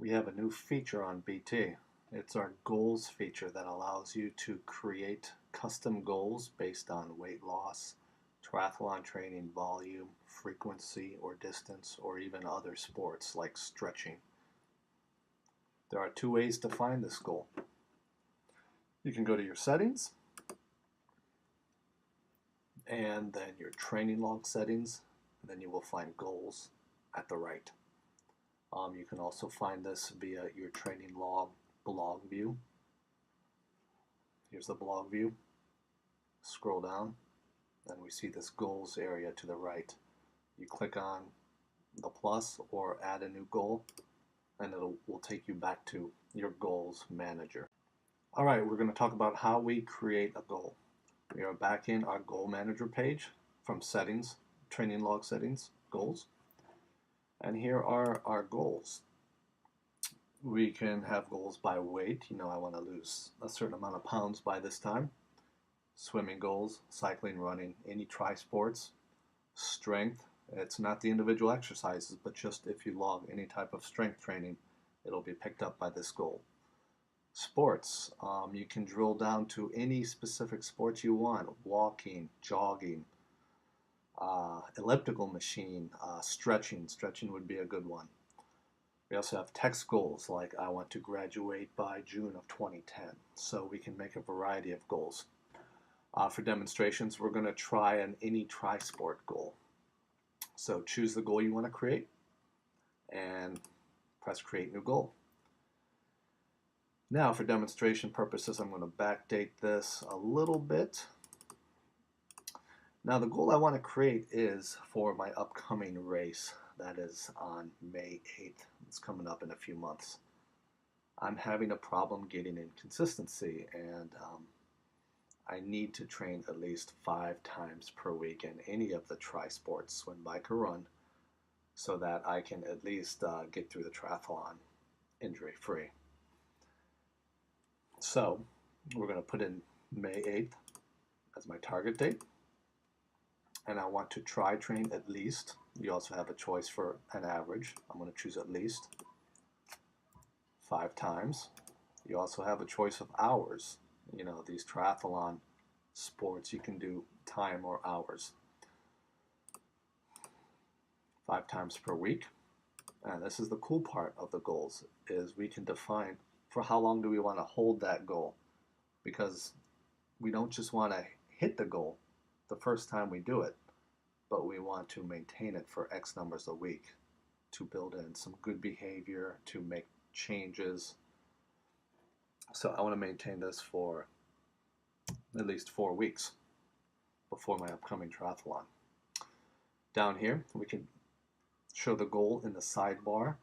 We have a new feature on BT. It's our goals feature that allows you to create custom goals based on weight loss, triathlon training volume, frequency or distance, or even other sports like stretching. There are two ways to find this goal. You can go to your settings and then your training log settings, and then you will find goals at the right. You can also find this via your training log blog view. Here's the blog view. Scroll down, and we see this goals area to the right. You click on the plus or add a new goal, and it will take you back to your goals manager. All right, we're going to talk about how we create a goal. We are back in our goal manager page from settings, training log settings, goals. And here are our goals. We can have goals by weight. I want to lose a certain amount of pounds by this time. Swimming goals, cycling, running, any tri-sports. Strength, it's not the individual exercises, but just if you log any type of strength training, it'll be picked up by this goal. Sports, you can drill down to any specific sports you want. Walking, jogging, elliptical machine, stretching. Stretching would be a good one. We also have text goals like I want to graduate by June of 2010. So we can make a variety of goals. For demonstrations, we're going to try any tri-sport goal. So choose the goal you want to create and press create new goal. Now for demonstration purposes, I'm going to backdate this a little bit. Now the goal I want to create is for my upcoming race. That is on May 8th. It's coming up in a few months. I'm having a problem getting in consistency, and I need to train at least 5 times per week in any of the tri-sports, swim, bike, or run, so that I can at least get through the triathlon injury-free. So we're going to put in May 8th as my target date. And I want to try train at least. You also have a choice for an average. I'm going to choose at least 5 times. You also have a choice of hours. These triathlon sports, you can do time or hours. 5 times per week. And this is the cool part of the goals, is we can define for how long do we want to hold that goal, because we don't just want to hit the goal the first time we do it, but we want to maintain it for X numbers a week to build in some good behavior, to make changes. So I want to maintain this for at least 4 weeks before my upcoming triathlon. Down here, we can show the goal in the sidebar,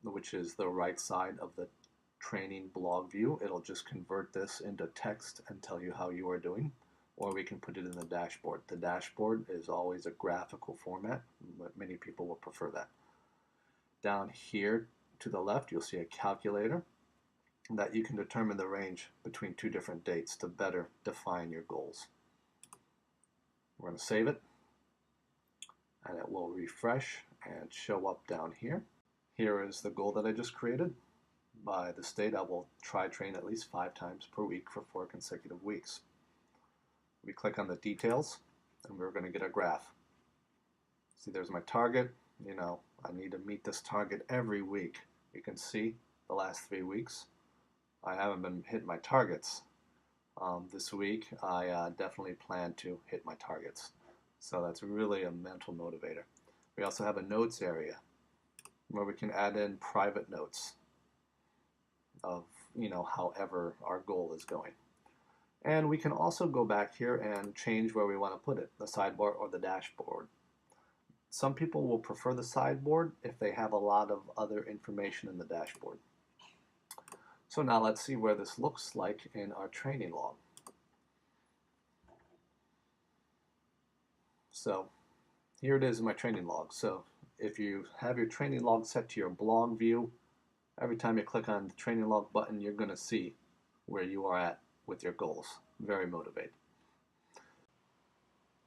which is the right side of the training blog view. It'll just convert this into text and tell you how you are doing. Or we can put it in the dashboard. The dashboard is always a graphical format, but many people will prefer that. Down here to the left, you'll see a calculator that you can determine the range between 2 different dates to better define your goals. We're going to save it, and it will refresh and show up down here. Here is the goal that I just created. By the state, I will try train at least 5 times per week for 4 consecutive weeks. We click on the details, and we're going to get a graph. See, there's my target. I need to meet this target every week. You can see the last 3 weeks, I haven't been hitting my targets. This week, I definitely plan to hit my targets. So that's really a mental motivator. We also have a notes area where we can add in private notes of, however our goal is going. And we can also go back here and change where we want to put it, the sidebar or the dashboard. Some people will prefer the sideboard if they have a lot of other information in the dashboard. So now let's see where this looks like in our training log. So here it is in my training log. So if you have your training log set to your blog view, every time you click on the training log button, you're going to see where you are at with your goals. Very motivated.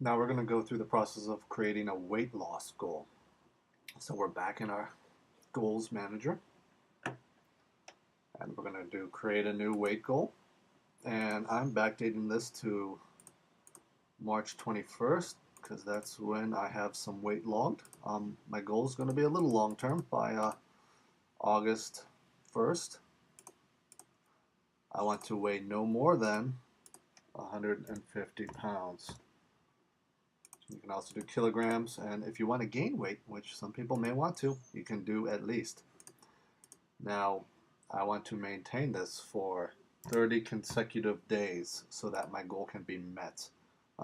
Now we're going to go through the process of creating a weight loss goal. So we're back in our goals manager. And we're going to do create a new weight goal. And I'm backdating this to March 21st because that's when I have some weight logged. My goal is going to be a little long term. By August 1st, I want to weigh no more than 150 pounds. You can also do kilograms, and if you want to gain weight, which some people may want to, you can do at least. Now, I want to maintain this for 30 consecutive days so that my goal can be met.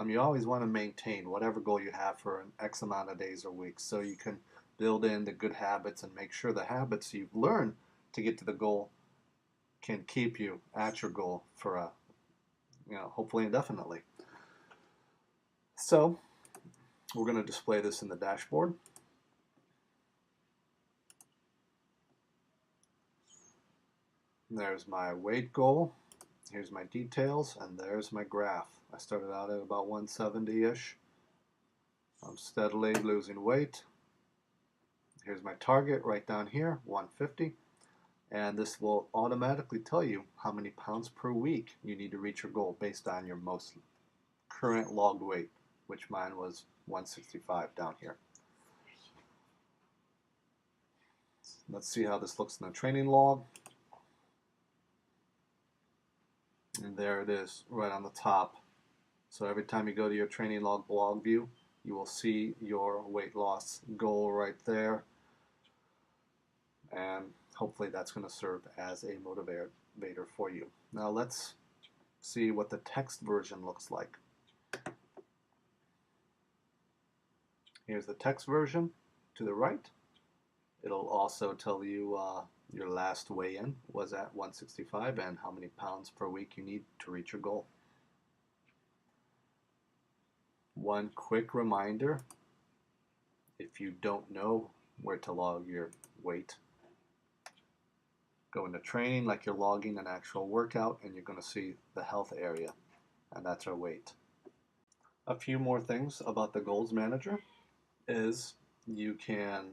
You always want to maintain whatever goal you have for an X amount of days or weeks so you can build in the good habits and make sure the habits you've learned to get to the goal can keep you at your goal for hopefully indefinitely. So we're going to display this in the dashboard. There's my weight goal. Here's my details, and there's my graph. I started out at about 170-ish. I'm steadily losing weight. Here's my target right down here, 150. And this will automatically tell you how many pounds per week you need to reach your goal based on your most current logged weight, which mine was 165 down here. Let's see how this looks in the training log. And there it is right on the top. So every time you go to your training log blog view, you will see your weight loss goal right there. And hopefully that's going to serve as a motivator for you. Now let's see what the text version looks like. Here's the text version to the right. It'll also tell you your last weigh-in was at 165 and how many pounds per week you need to reach your goal. One quick reminder, if you don't know where to log your weight, go into training like you're logging an actual workout and you're going to see the health area, and that's our weight. A few more things about the goals manager is you can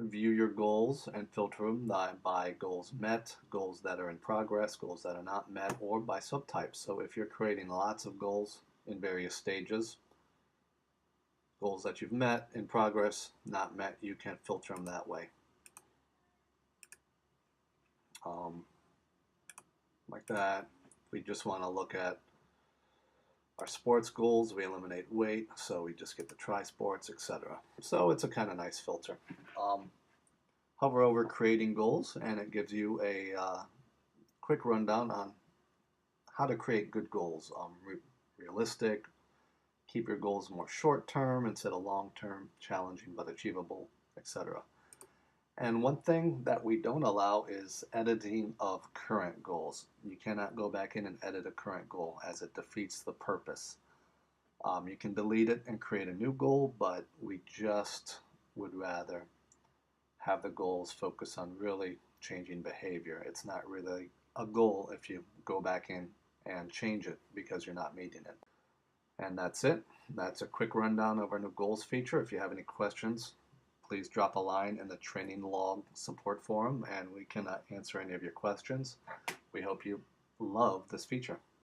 view your goals and filter them by goals met, goals that are in progress, goals that are not met, or by subtypes. So if you're creating lots of goals in various stages, goals that you've met, in progress, not met, you can filter them that way. Like that. We just want to look at our sports goals, we eliminate weight, so we just get the tri-sports, etc. So it's a kind of nice filter. Hover over creating goals and it gives you a quick rundown on how to create good goals. Realistic, keep your goals more short-term instead of long-term, challenging but achievable, etc. And one thing that we don't allow is editing of current goals. You cannot go back in and edit a current goal as it defeats the purpose. You can delete it and create a new goal, but we just would rather have the goals focus on really changing behavior. It's not really a goal if you go back in and change it because you're not meeting it. And that's it. That's a quick rundown of our new goals feature. If you have any questions, please drop a line in the training log support forum and we can answer any of your questions. We hope you love this feature.